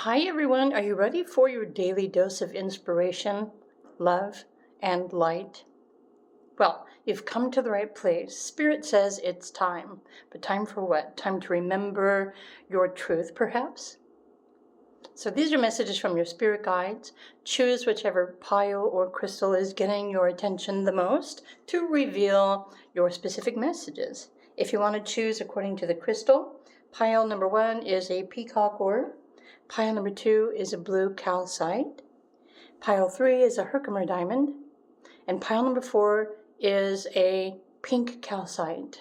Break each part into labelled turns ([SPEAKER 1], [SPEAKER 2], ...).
[SPEAKER 1] Hi, everyone. Are you ready for your daily dose of inspiration, love, and light? Well, you've come to the right place. Spirit says it's time. But time for what? Time to remember your truth, perhaps? So these are messages from your spirit guides. Choose whichever pile or crystal is getting your attention the most to reveal your specific messages. If you want to choose according to the crystal, pile number 1 is a Peacock Ore. Pile number 2 is a blue Calcite. Pile 3 is a Herkimer Diamond. And pile number 4 is a pink Calcite.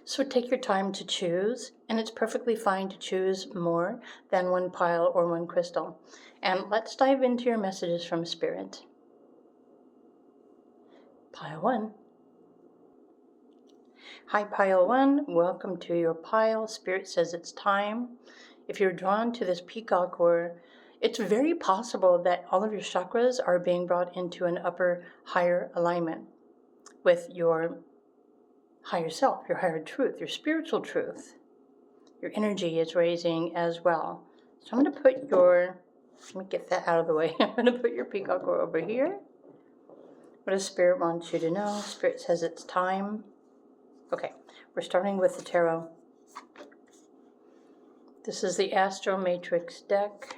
[SPEAKER 1] So take your time to choose, and it's perfectly fine to choose more than one pile or one crystal. And let's dive into your messages from Spirit. Pile 1. Hi, Pile 1. Welcome to your pile. Spirit says it's time. If you're drawn to this Peacock Ore, it's very possible that all of your chakras are being brought into an upper, higher alignment with your higher self, your higher truth, your spiritual truth. Your energy is raising as well. So I'm going to put let me get that out of the way. I'm going to put your Peacock Ore over here. What does Spirit want you to know? Spirit says it's time. Okay, we're starting with the tarot. This is the Astro Matrix deck.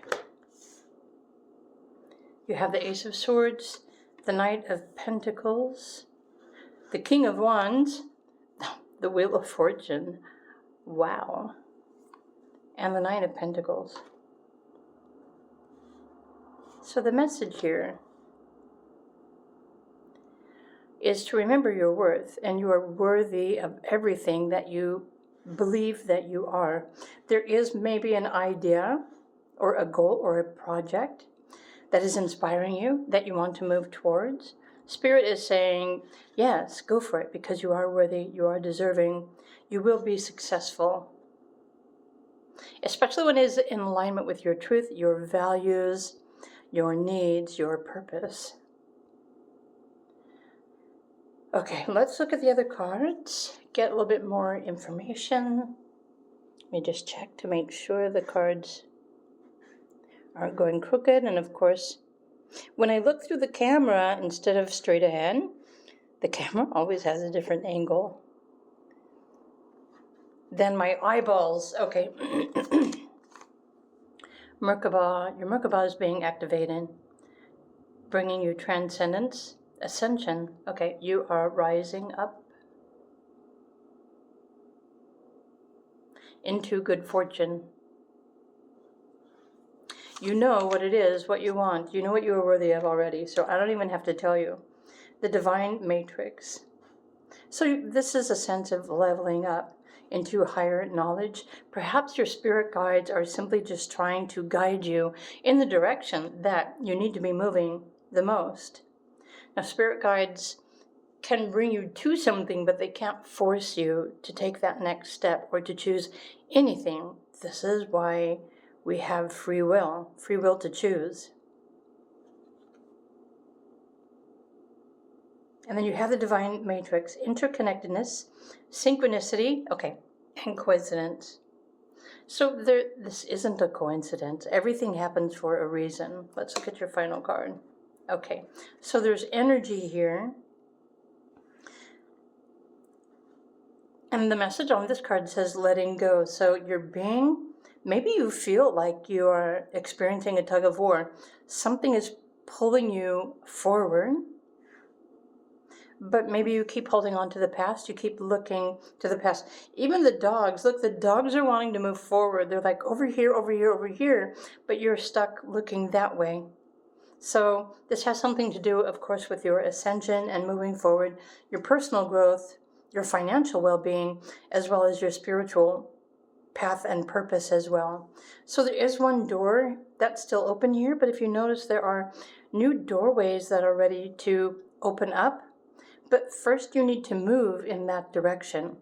[SPEAKER 1] You have the Ace of Swords, the Knight of Pentacles, the King of Wands, the Wheel of Fortune, wow, and the Knight of Pentacles. So the message here is to remember your worth, and you are worthy of everything that you believe that you are. There is maybe an idea or a goal or a project that is inspiring you, that you want to move towards. Spirit is saying, yes, go for it, because you are worthy, you are deserving, you will be successful. Especially when it is in alignment with your truth, your values, your needs, your purpose. Okay, let's look at the other cards, get a little bit more information. Let me just check to make sure the cards aren't going crooked. And of course, when I look through the camera instead of straight ahead, the camera always has a different angle than my eyeballs. Okay. Merkaba, your Merkaba is being activated, bringing you transcendence, ascension. Okay, you are rising up into good fortune. You know what it is, what you want. You know what you are worthy of already, so I don't even have to tell you. The Divine Matrix. So this is a sense of leveling up into higher knowledge. Perhaps your spirit guides are simply just trying to guide you in the direction that you need to be moving the most. Now, spirit guides can bring you to something, but they can't force you to take that next step or to choose anything. This is why we have free will to choose. And then you have the Divine Matrix, interconnectedness, synchronicity, okay, and coincidence. So this isn't a coincidence. Everything happens for a reason. Let's look at your final card. Okay, so there's energy here. And the message on this card says letting go. So maybe you feel like you are experiencing a tug of war. Something is pulling you forward, but maybe you keep holding on to the past. You keep looking to the past. Even the dogs, look, the dogs are wanting to move forward. They're like over here, over here, over here, but you're stuck looking that way. So this has something to do, of course, with your ascension and moving forward, your personal growth, your financial well-being, as well as your spiritual path and purpose as well. So there is one door that's still open here, but if you notice, there are new doorways that are ready to open up. But first you need to move in that direction,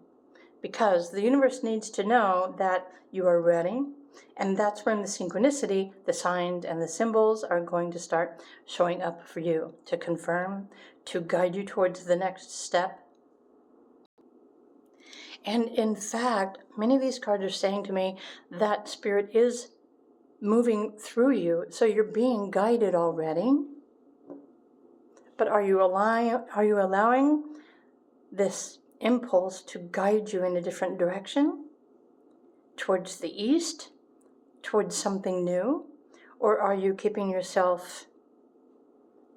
[SPEAKER 1] because the universe needs to know that you are ready. And that's when the synchronicity, the signs, and the symbols are going to start showing up for you to confirm, to guide you towards the next step. And in fact, many of these cards are saying to me that spirit is moving through you. So you're being guided already. But are you allowing this impulse to guide you in a different direction? Towards the east? Towards something new? Or are you keeping yourself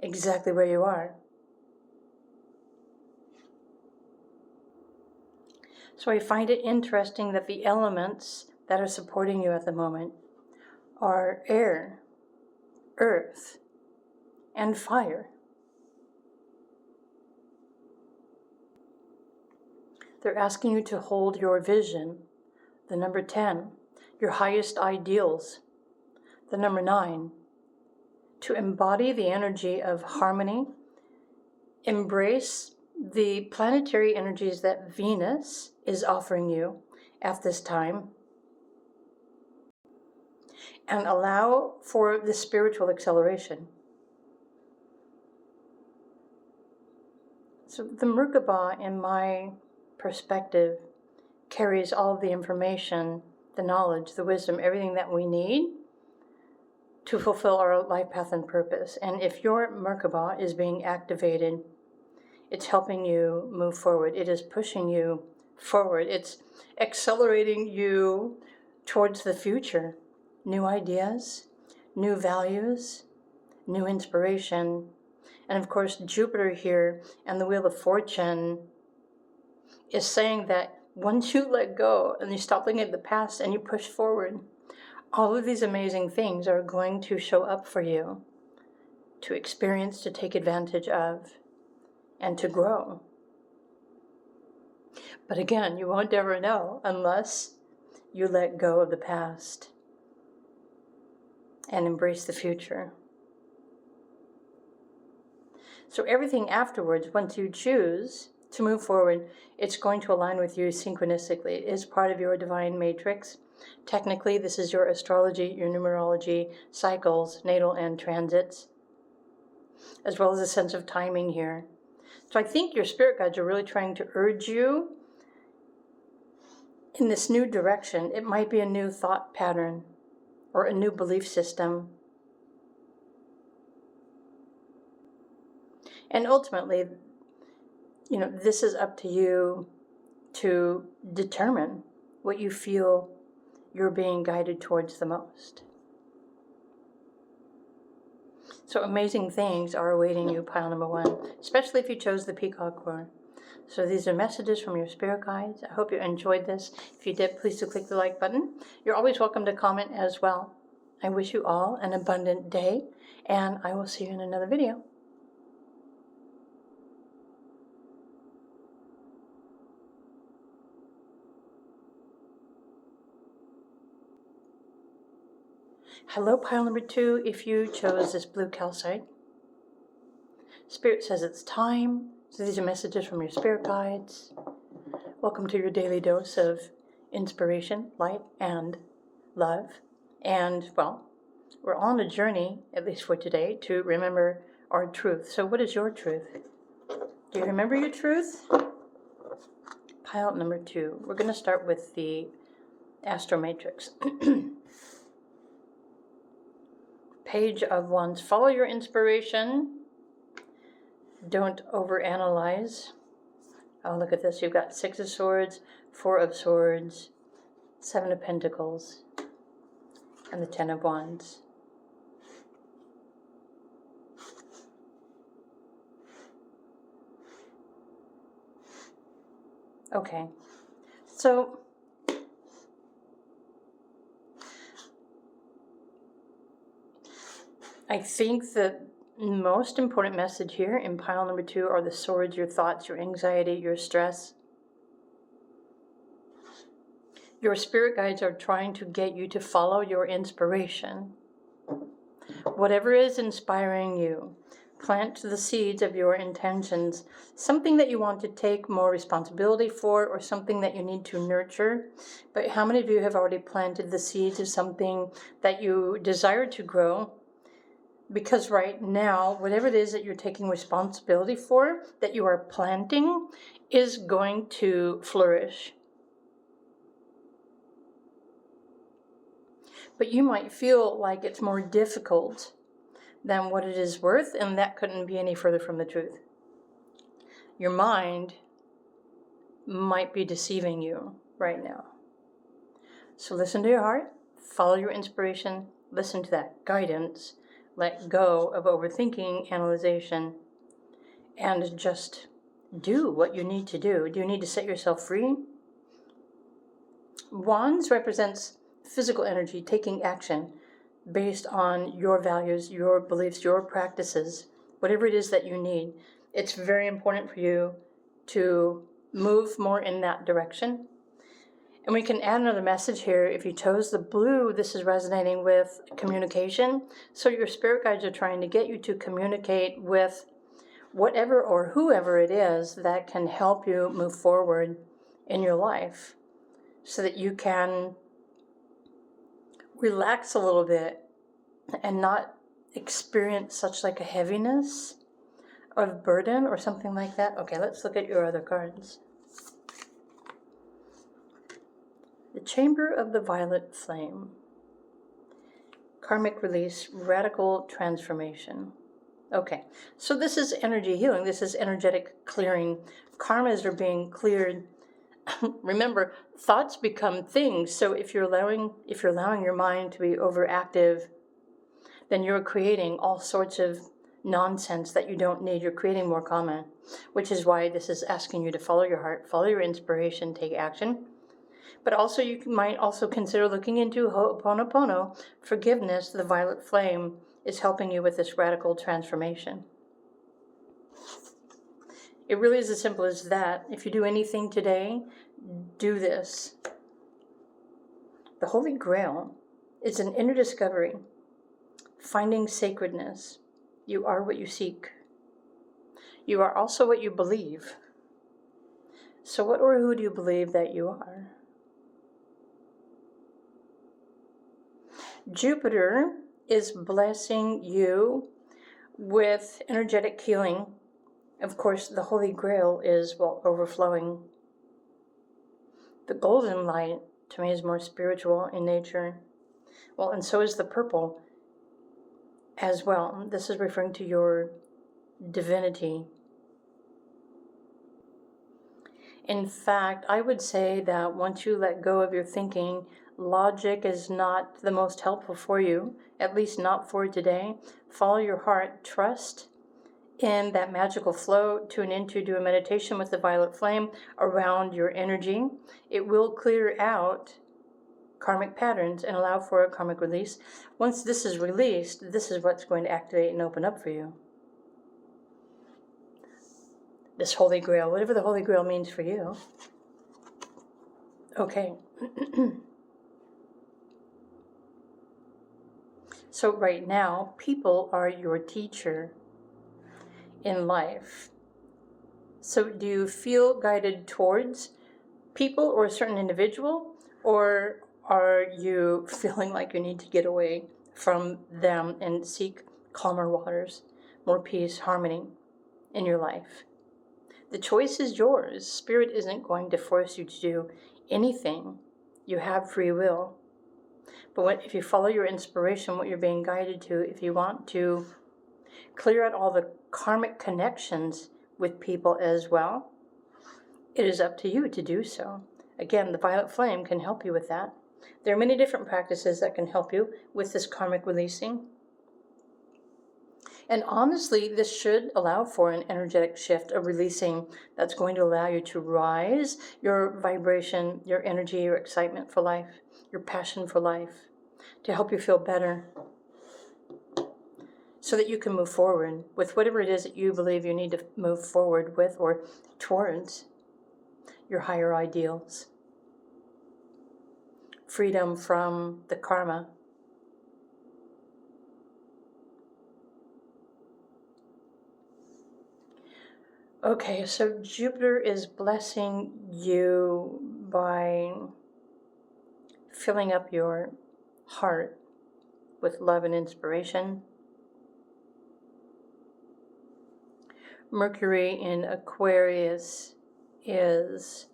[SPEAKER 1] exactly where you are? So I find it interesting that the elements that are supporting you at the moment are air, earth, and fire. They're asking you to hold your vision, the number 10, your highest ideals, the number 9, to embody the energy of harmony, embrace the planetary energies that Venus is offering you at this time, and allow for the spiritual acceleration. So the Merkaba, in my perspective, carries all of the information, the knowledge, the wisdom, everything that we need to fulfill our life path and purpose. And if your Merkaba is being activated, it's helping you move forward. It is pushing you forward. It's accelerating you towards the future. New ideas, new values, new inspiration. And of course, Jupiter here and the Wheel of Fortune is saying that once you let go and you stop looking at the past and you push forward, all of these amazing things are going to show up for you to experience, to take advantage of, and to grow. But again, you won't ever know unless you let go of the past and embrace the future. So everything afterwards, once you choose to move forward, it's going to align with you synchronistically. It is part of your divine matrix. Technically, this is your astrology, your numerology, cycles, natal and transits, as well as a sense of timing here. So I think your spirit guides are really trying to urge you in this new direction. It might be a new thought pattern or a new belief system. And ultimately, this is up to you to determine what you feel you're being guided towards the most. So amazing things are awaiting you, pile number 1, especially if you chose the Peacock Ore. So these are messages from your spirit guides. I hope you enjoyed this. If you did, please do click the like button. You're always welcome to comment as well. I wish you all an abundant day, and I will see you in another video. Hello, pile number 2, if you chose this blue calcite. Spirit says it's time. So these are messages from your spirit guides. Welcome to your daily dose of inspiration, light, and love. And, well, we're on a journey, at least for today, to remember our truth. So what is your truth? Do you remember your truth? Pile number 2. We're going to start with the Astro Matrix. Page of Wands. Follow your inspiration. Don't overanalyze. Oh, look at this. You've got 6 of Swords, 4 of Swords, 7 of Pentacles, and the 10 of Wands. Okay. So I think the most important message here in pile number 2 are the swords, your thoughts, your anxiety, your stress. Your spirit guides are trying to get you to follow your inspiration. Whatever is inspiring you, plant the seeds of your intentions, something that you want to take more responsibility for or something that you need to nurture. But how many of you have already planted the seeds of something that you desire to grow? Because right now, whatever it is that you're taking responsibility for, that you are planting, is going to flourish. But you might feel like it's more difficult than what it is worth, and that couldn't be any further from the truth. Your mind might be deceiving you right now. So listen to your heart, follow your inspiration, listen to that guidance, let go of overthinking, analyzation, and just do what you need to do. Do you need to set yourself free? Wands represents physical energy, taking action based on your values, your beliefs, your practices, whatever it is that you need. It's very important for you to move more in that direction. And we can add another message here. If you chose the blue, this is resonating with communication. So your spirit guides are trying to get you to communicate with whatever or whoever it is that can help you move forward in your life so that you can relax a little bit and not experience such like a heaviness of burden or something like that. Okay, let's look at your other cards. The Chamber of the Violet Flame. Karmic release, radical transformation. Okay, so this is energy healing. This is energetic clearing. Karmas are being cleared. Remember, thoughts become things. So if you're allowing your mind to be overactive, then you're creating all sorts of nonsense that you don't need. You're creating more karma, which is why this is asking you to follow your heart, follow your inspiration, take action. But also you might also consider looking into Ho'oponopono, forgiveness. The violet flame is helping you with this radical transformation. It really is as simple as that. If you do anything today, do this. The Holy Grail is an inner discovery, finding sacredness. You are what you seek. You are also what you believe. So what or who do you believe that you are? Jupiter is blessing you with energetic healing. Of course, the Holy Grail is, well, overflowing. The golden light, to me, is more spiritual in nature. Well, and so is the purple as well. This is referring to your divinity. In fact, I would say that once you let go of your thinking, logic is not the most helpful for you, at least not for today. Follow your heart, trust in that magical flow, tune into, do a meditation with the violet flame around your energy. It will clear out karmic patterns and allow for a karmic release. Once this is released, this is what's going to activate and open up for you. This Holy Grail, whatever the Holy Grail means for you. Okay. So right now, people are your teacher in life. So do you feel guided towards people or a certain individual, or are you feeling like you need to get away from them and seek calmer waters, more peace, harmony in your life? The choice is yours. Spirit isn't going to force you to do anything. You have free will. But if you follow your inspiration, what you're being guided to, if you want to clear out all the karmic connections with people as well, it is up to you to do so. Again, the violet flame can help you with that. There are many different practices that can help you with this karmic releasing. And honestly, this should allow for an energetic shift, a releasing that's going to allow you to rise your vibration, your energy, your excitement for life, your passion for life, to help you feel better, so that you can move forward with whatever it is that you believe you need to move forward with or towards your higher ideals. Freedom from the karma. Okay, so Jupiter is blessing you by filling up your heart with love and inspiration. Mercury in Aquarius is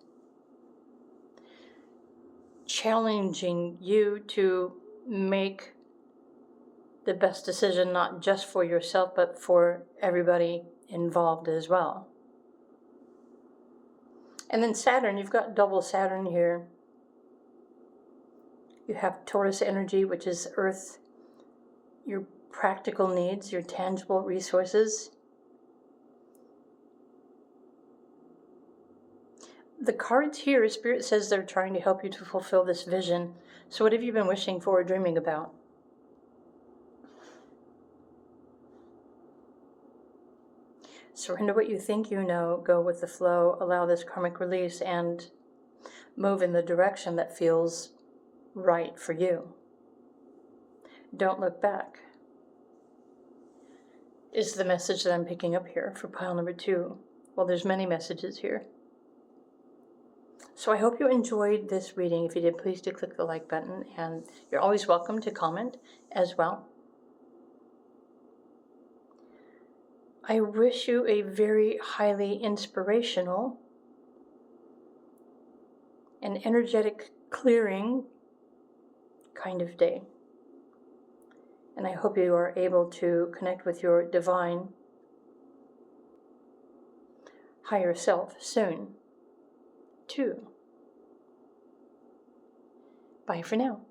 [SPEAKER 1] challenging you to make the best decision, not just for yourself, but for everybody involved as well. And then Saturn, you've got double Saturn here. You have Taurus energy, which is Earth, your practical needs, your tangible resources. The cards here, Spirit says they're trying to help you to fulfill this vision. So what have you been wishing for or dreaming about? Surrender what you think you know, go with the flow, allow this karmic release, and move in the direction that feels right for you. Don't look back, is the message that I'm picking up here for pile number 2. Well, there's many messages here. So I hope you enjoyed this reading. If you did, please do click the like button, and you're always welcome to comment as well. I wish you a very highly inspirational and energetic clearing kind of day. And I hope you are able to connect with your divine higher self soon, too. Bye for now.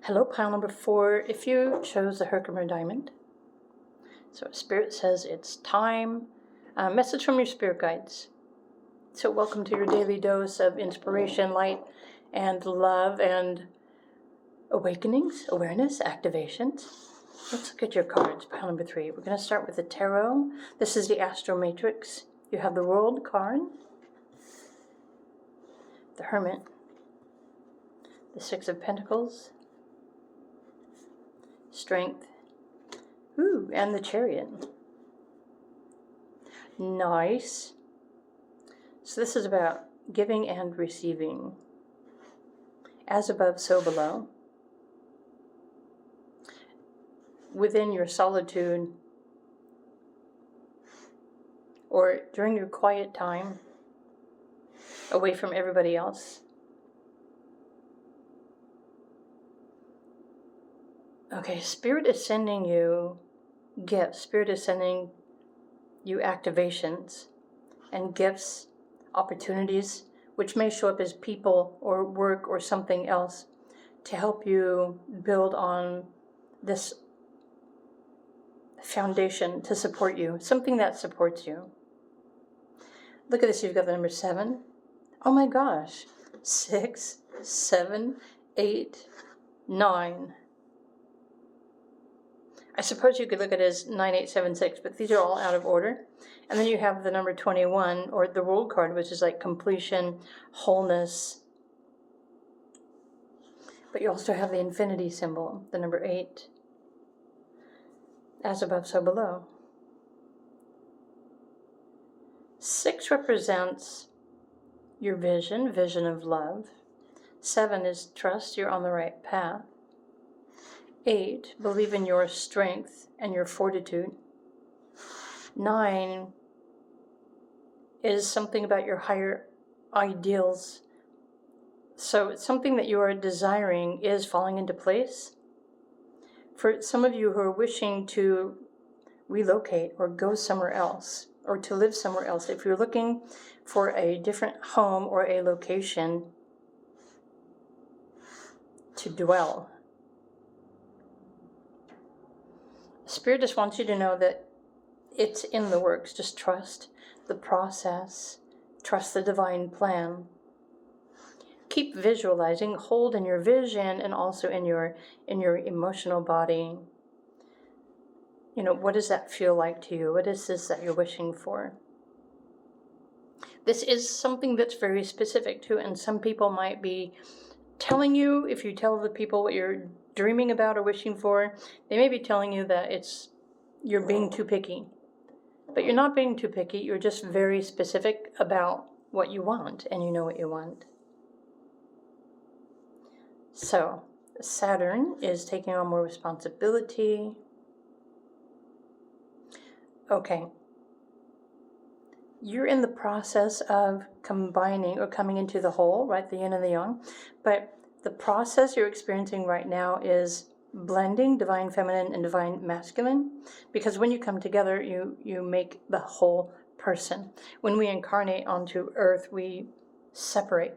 [SPEAKER 1] Hello, pile number 4. If you chose the Herkimer Diamond, so Spirit says it's time. Message from your spirit guides. So welcome to your daily dose of inspiration, light, and love, and awakenings, awareness, activations. Let's look at your cards, pile number 3. We're going to start with the tarot. This is the Astro Matrix. You have the World card, the Hermit, the Six of Pentacles, Strength, and the Chariot. Nice. So this is about giving and receiving. As above, so below. Within your solitude, or during your quiet time, away from everybody else. Okay, Spirit is sending you gifts. Spirit is sending you activations and gifts, opportunities, which may show up as people or work or something else, to help you build on this foundation to support you, something that supports you. Look at this, you've got the number 7. Oh my gosh, 6, 7, 8, 9. I suppose you could look at it as 9876, but these are all out of order. And then you have the number 21, or the World card, which is like completion, wholeness. But you also have the infinity symbol, the number 8. As above, so below. 6 represents your vision of love. 7 is trust, you're on the right path. 8, believe in your strength and your fortitude. 9 is something about your higher ideals. So it's something that you are desiring is falling into place. For some of you who are wishing to relocate or go somewhere else, or to live somewhere else, if you're looking for a different home or a location to dwell, Spirit just wants you to know that it's in the works. Just trust the process. Trust the divine plan. Keep visualizing. Hold in your vision and also in your emotional body. You know, what does that feel like to you? What is this that you're wishing for? This is something that's very specific too, and some people might be telling you, if you tell the people what you're dreaming about or wishing for, they may be telling you that you're being too picky. But you're not being too picky, you're just very specific about what you want, and you know what you want. So, Saturn is taking on more responsibility. Okay. You're in the process of combining or coming into the whole, right? The yin and the yang. But the process you're experiencing right now is blending divine feminine and divine masculine, because when you come together, you make the whole person. When we incarnate onto earth, we separate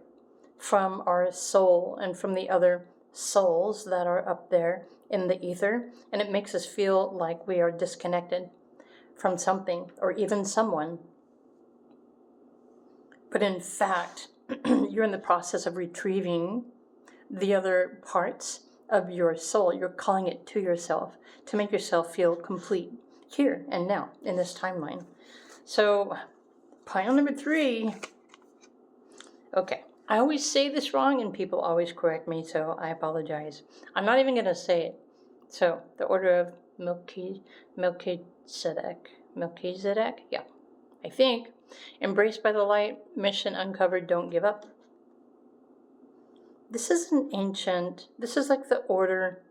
[SPEAKER 1] from our soul and from the other souls that are up there in the ether, and it makes us feel like we are disconnected from something or even someone. But in fact, you're in the process of retrieving the other parts of your soul. You're calling it to yourself to make yourself feel complete here and now in this timeline. So, pile number 3. Okay, I always say this wrong and people always correct me, so I apologize. I'm not even going to say it. So, the order of Melchizedek, yeah, I think. Embraced by the light, mission uncovered, don't give up. This is this is like the order.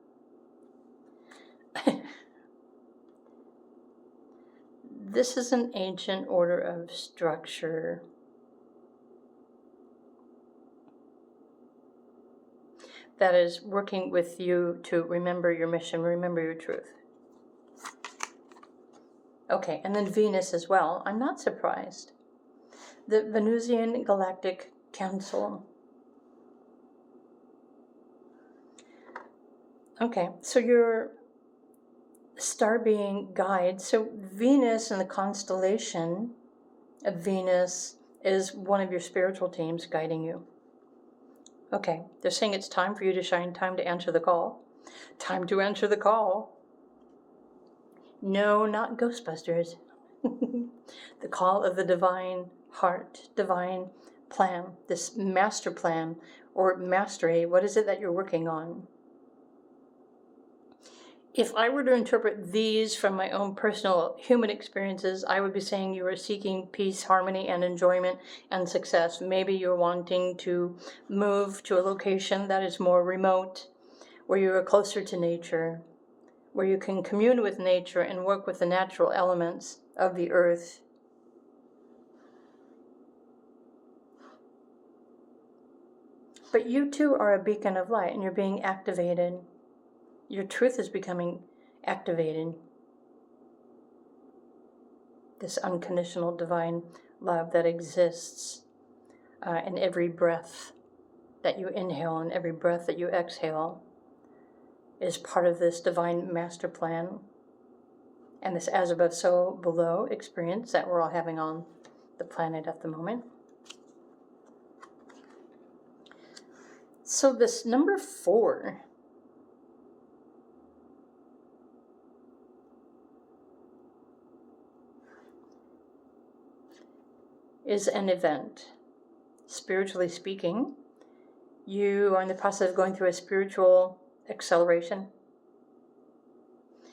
[SPEAKER 1] This is an ancient order of structure. That is working with you to remember your mission, remember your truth. Okay, and then Venus as well. I'm not surprised. The Venusian Galactic Council. Okay, so your star being guide. So Venus in the constellation of Venus is one of your spiritual teams guiding you. Okay, they're saying it's time for you to shine, time to answer the call. Time to answer the call. No, not Ghostbusters. The call of the divine heart, divine plan, this master plan or mastery. What is it that you're working on? If I were to interpret these from my own personal human experiences, I would be saying you are seeking peace, harmony, and enjoyment and success. Maybe you're wanting to move to a location that is more remote, where you are closer to nature, where you can commune with nature and work with the natural elements of the earth. But you too are a beacon of light and you're being activated. Your truth is becoming activated. This unconditional divine love that exists in every breath that you inhale and every breath that you exhale is part of this divine master plan and this as above, so below experience that we're all having on the planet at the moment. So this number 4 is an event. Spiritually speaking, you are in the process of going through a spiritual acceleration.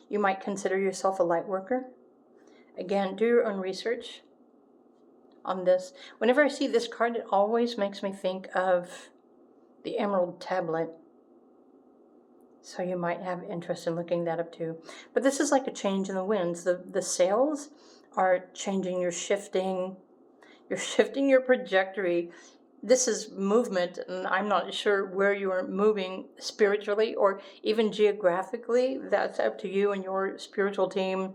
[SPEAKER 1] You might consider yourself a light worker. Again, do your own research on this. Whenever I see this card, it always makes me think of the Emerald Tablet. So you might have interest in looking that up too. But this is like a change in the winds. The sails are changing. You're shifting your trajectory. This is movement, and I'm not sure where you are moving spiritually or even geographically. That's up to you and your spiritual team.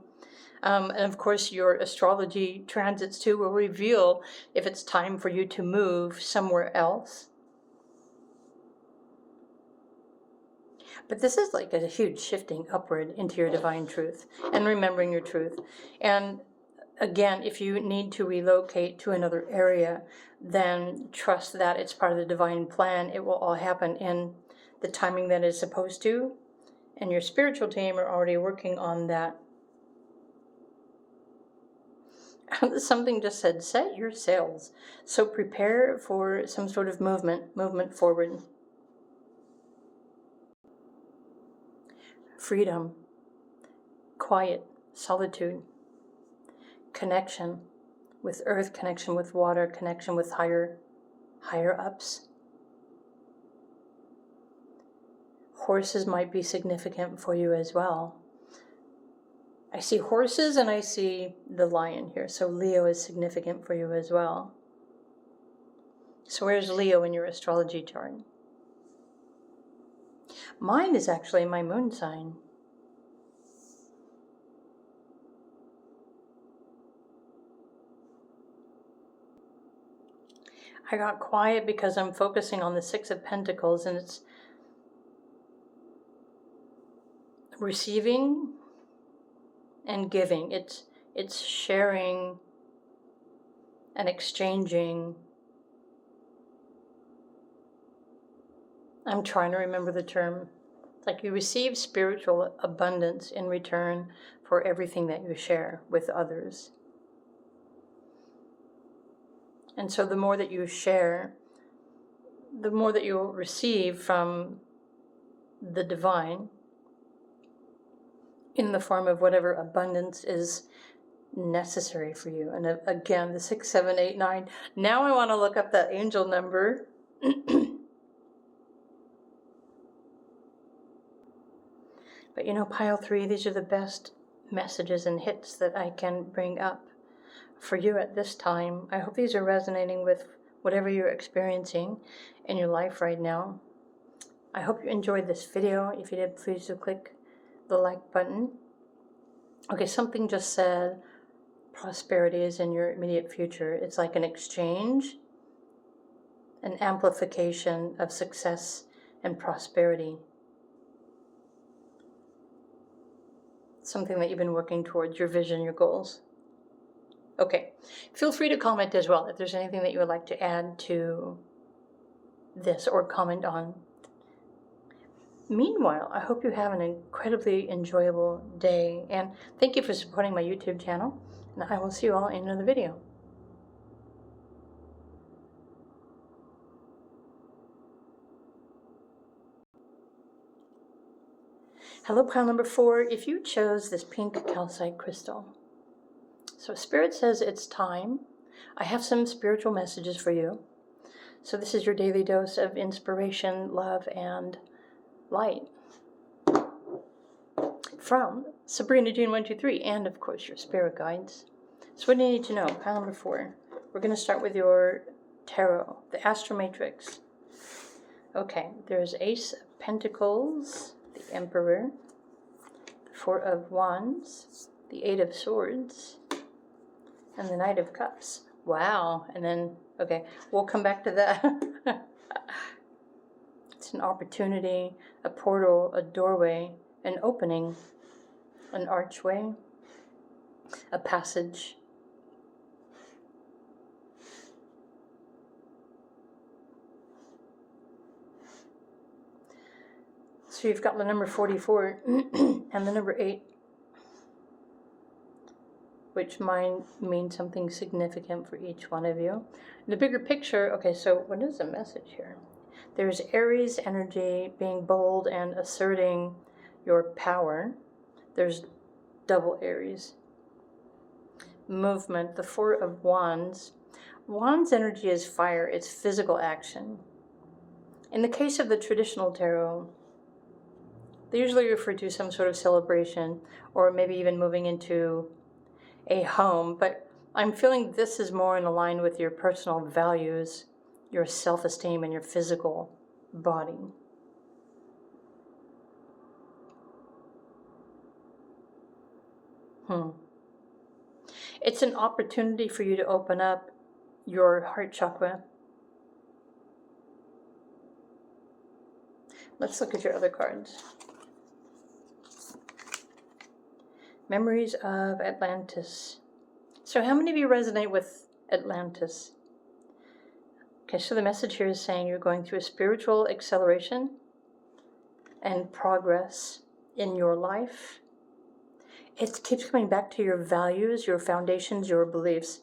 [SPEAKER 1] And of course, your astrology transits too will reveal if it's time for you to move somewhere else. But this is like a huge shifting upward into your divine truth and remembering your truth. And again, if you need to relocate to another area, then trust that it's part of the divine plan. It will all happen in the timing that is supposed to. And your spiritual team are already working on that. Something just said, set your sails. So prepare for some sort of movement forward. Freedom, quiet, solitude, connection with earth, connection with water, connection with higher ups. horses might be significant for you as well. I see horses and I see the lion here. So Leo is significant for you as well. So where's Leo in your astrology chart? Mine is actually my moon sign. I got quiet because I'm focusing on the Six of Pentacles, and it's receiving and giving. It's sharing and exchanging. I'm trying to remember the term. It's like you receive spiritual abundance in return for everything that you share with others. And so the more that you share, the more that you'll receive from the divine in the form of whatever abundance is necessary for you. And again, the 6, 7, 8, 9. Now I want to look up that angel number. But you know, pile 3, these are the best messages and hits that I can bring up for you at this time. I hope these are resonating with whatever you're experiencing in your life right now. I hope you enjoyed this video. If you did, please do click the like button. Okay, something just said prosperity is in your immediate future. It's like an exchange, an amplification of success and prosperity. Something that you've been working towards, your vision, your goals. Okay, feel free to comment as well if there's anything that you would like to add to this or comment on. Meanwhile, I hope you have an incredibly enjoyable day, and thank you for supporting my YouTube channel, and I will see you all in another video. Hello, pile number 4. If you chose this pink calcite crystal, so Spirit says it's time. I have some spiritual messages for you. So this is your daily dose of inspiration, love, and light from Sabrina June 123, and of course your spirit guides. So what do you need to know? Pile number 4. We're going to start with your tarot, the Astro Matrix. Okay, there's Ace of Pentacles, the Emperor, the 4 of Wands, the 8 of Swords, and the Knight of Cups. Wow. And then, okay, we'll come back to that. It's an opportunity, a portal, a doorway, an opening, an archway, a passage. So you've got the number 44 and the number 8, which might mean something significant for each one of you. The bigger picture, okay, so what is the message here? There's Aries energy, being bold and asserting your power. There's double Aries. Movement, the 4 of Wands. Wands energy is fire, it's physical action. In the case of the traditional tarot, they usually refer to some sort of celebration or maybe even moving into a home, but I'm feeling this is more in line with your personal values, your self-esteem, and your physical body. It's an opportunity for you to open up your heart chakra. Let's look at your other cards. Memories of Atlantis. So how many of you resonate with Atlantis? Okay, so the message here is saying you're going through a spiritual acceleration and progress in your life. It keeps coming back to your values, your foundations, your beliefs.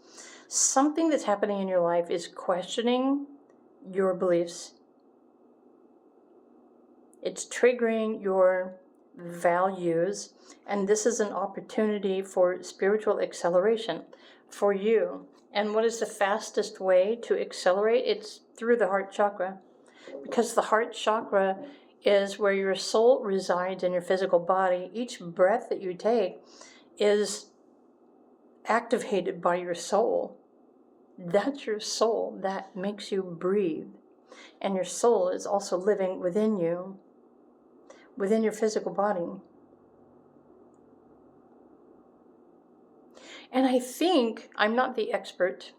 [SPEAKER 1] Something that's happening in your life is questioning your beliefs. It's triggering your values, and this is an opportunity for spiritual acceleration for you. And what is the fastest way to accelerate? It's through the heart chakra, because the heart chakra is where your soul resides in your physical body. Each breath that you take is activated by your soul. That's your soul that makes you breathe. And your soul is also living within you, within your physical body. And I think, I'm not the expert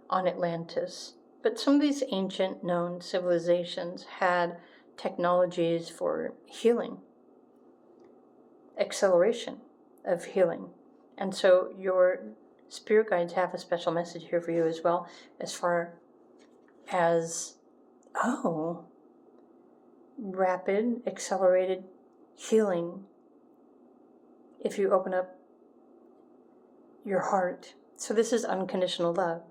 [SPEAKER 1] on Atlantis, but some of these ancient known civilizations had technologies for healing, acceleration of healing. And so your spirit guides have a special message here for you as well, as far as, rapid, accelerated healing if you open up your heart. So this is unconditional love.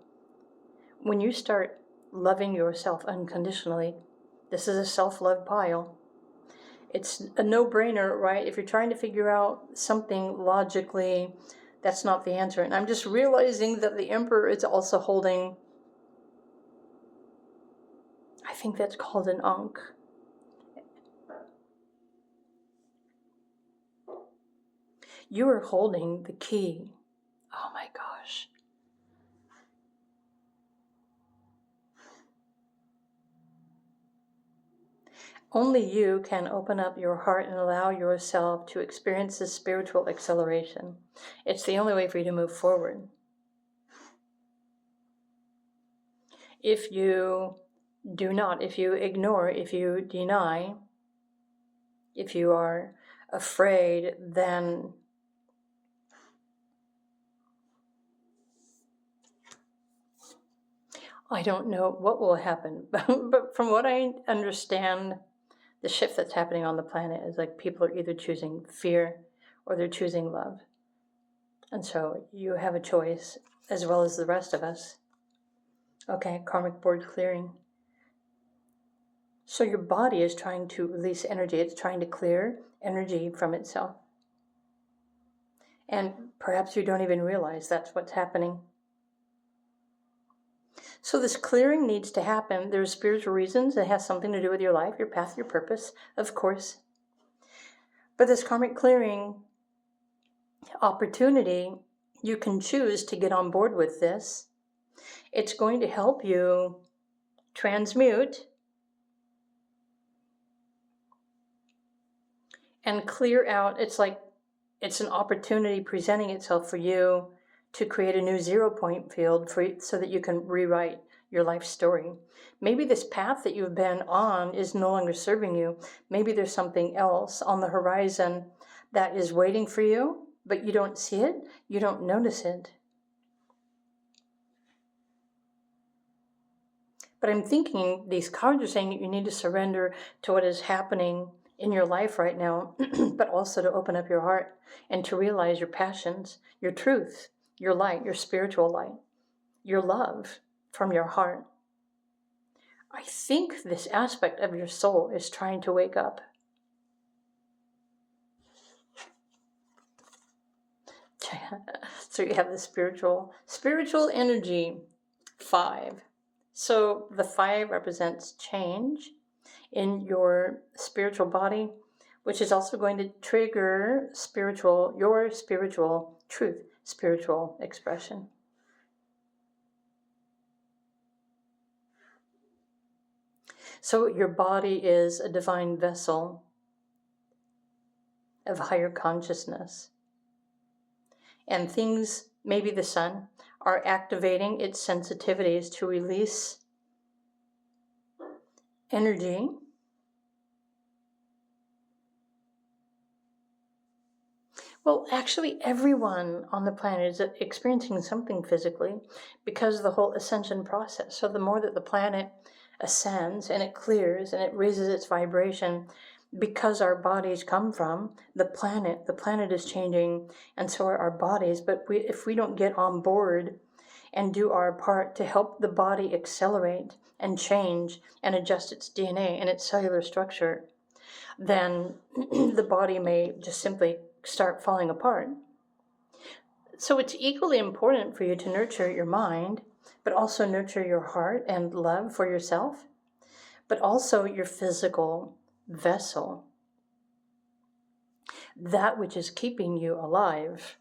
[SPEAKER 1] When you start loving yourself unconditionally, this is a self-love pile. It's a no-brainer, right? If you're trying to figure out something logically, that's not the answer. And I'm just realizing that the Emperor is also holding, I think that's called an Ankh. You are holding the key. Oh my gosh. Only you can open up your heart and allow yourself to experience this spiritual acceleration. It's the only way for you to move forward. If you do not, if you ignore, if you deny, if you are afraid, then I don't know what will happen. But from what I understand, the shift that's happening on the planet is like people are either choosing fear or they're choosing love. And so you have a choice, as well as the rest of us. Okay, karmic board clearing. So your body is trying to release energy. It's trying to clear energy from itself. And perhaps you don't even realize that's what's happening. So this clearing needs to happen. There's spiritual reasons. It has something to do with your life, your path, your purpose, of course. But this karmic clearing opportunity, you can choose to get on board with this. It's going to help you transmute and clear out. It's like it's an opportunity presenting itself for you to create a new 0 point field so that you can rewrite your life story. Maybe this path that you've been on is no longer serving you. Maybe there's something else on the horizon that is waiting for you, but you don't see it, you don't notice it. But I'm thinking these cards are saying that you need to surrender to what is happening in your life right now, but also to open up your heart and to realize your passions, your truth, your light, your spiritual light, your love from your heart. I think this aspect of your soul is trying to wake up. So you have the spiritual energy, 5. So the 5 represents change in your spiritual body, which is also going to trigger your spiritual truth, spiritual expression. So your body is a divine vessel of higher consciousness. And things, maybe the sun, are activating its sensitivities to release energy Well, actually, everyone on the planet is experiencing something physically because of the whole ascension process. So the more that the planet ascends and it clears and it raises its vibration, because our bodies come from the planet is changing, and so are our bodies. But if we don't get on board and do our part to help the body accelerate and change and adjust its DNA and its cellular structure, then the body may just simply start falling apart. So it's equally important for you to nurture your mind, but also nurture your heart and love for yourself. but also your physical vessel, that which is keeping you alive.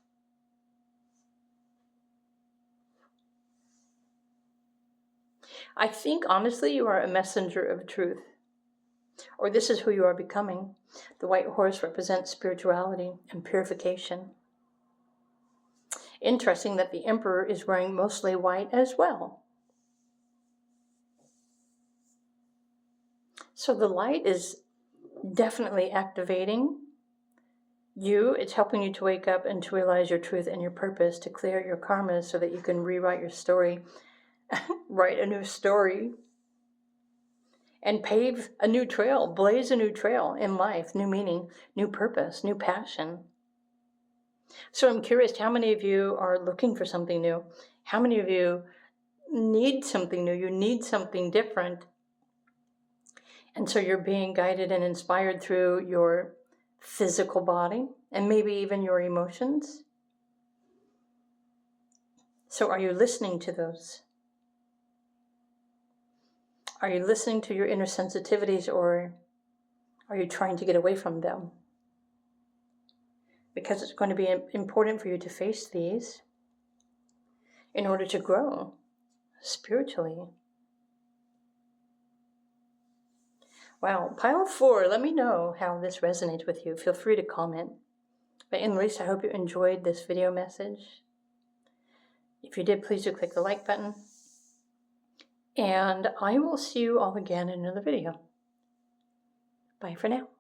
[SPEAKER 1] I think, honestly, you are a messenger of truth, or this is who you are becoming. The white horse represents spirituality and purification. Interesting that the Emperor is wearing mostly white as well. So the light is definitely activating you. It's helping you to wake up and to realize your truth and your purpose, to clear your karmas so that you can rewrite your story, write a new story, and pave a new trail, blaze a new trail in life, new meaning, new purpose, new passion. So I'm curious, how many of you are looking for something new? How many of you need something new? You need something different. And so you're being guided and inspired through your physical body and maybe even your emotions. So are you listening to those? Are you listening to your inner sensitivities, or are you trying to get away from them? Because it's going to be important for you to face these in order to grow spiritually. Wow, pile 4, let me know how this resonates with you. Feel free to comment. But at least I hope you enjoyed this video message. If you did, please do click the like button. And I will see you all again in another video. Bye for now.